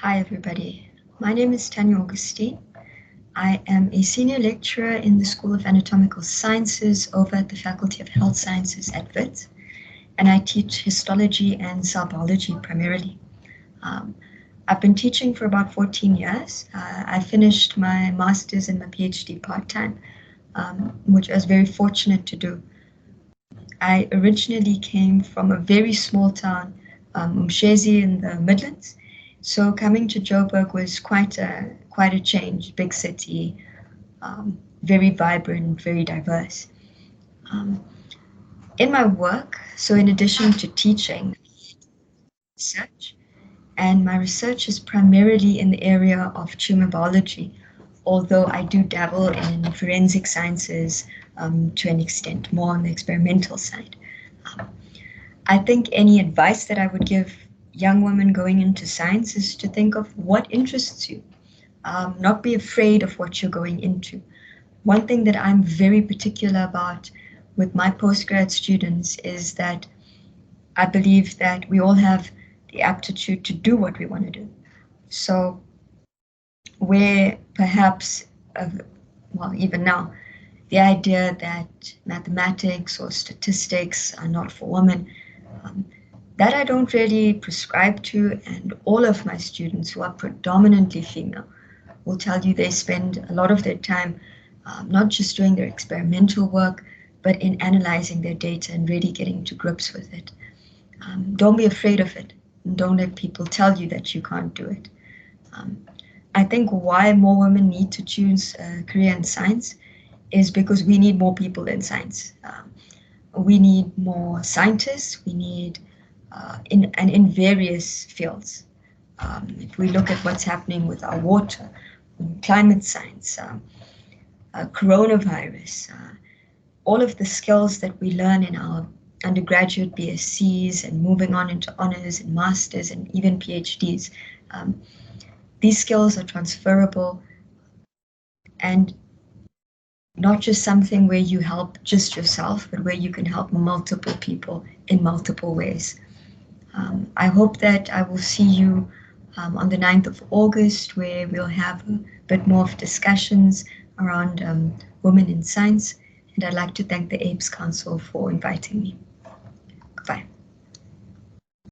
Hi everybody, my name is Tanya Augustine. I am a senior lecturer in the School of Anatomical Sciences over at the Faculty of Health Sciences at WITS, and I teach histology and cell biology primarily. I've been teaching for about 14 years. I finished my master's and my PhD part-time, which I was very fortunate to do. I originally came from a very small town, Umshezi in the Midlands. So coming to Joburg was quite a change, big city, very vibrant, very diverse. In my work, so in addition to teaching, research, and my research is primarily in the area of tumor biology, although I do dabble in forensic sciences to an extent, more on the experimental side. I think any advice that I would give young women going into science is to think of what interests you. Not be afraid of what you're going into. One thing that I'm very particular about with my postgrad students is that I believe that we all have the aptitude to do what we want to do. So where perhaps, well, even now, the idea that mathematics or statistics are not for women, that I don't really prescribe to, and all of my students who are predominantly female will tell you they spend a lot of their time not just doing their experimental work, but in analyzing their data and really getting to grips with it. Don't be afraid of it. And don't let people tell you that you can't do it. I think why more women need to choose a career in science is because we need more people in science. We need more scientists. We need in various fields. If we look at what's happening with our water, climate science, coronavirus, all of the skills that we learn in our undergraduate BScs and moving on into honors and masters and even PhDs, these skills are transferable and not just something where you help just yourself, but where you can help multiple people in multiple ways. I hope that I will see you on the 9th of August, where we'll have a bit more of discussions around women in science. And I'd like to thank the AP&ES Council for inviting me.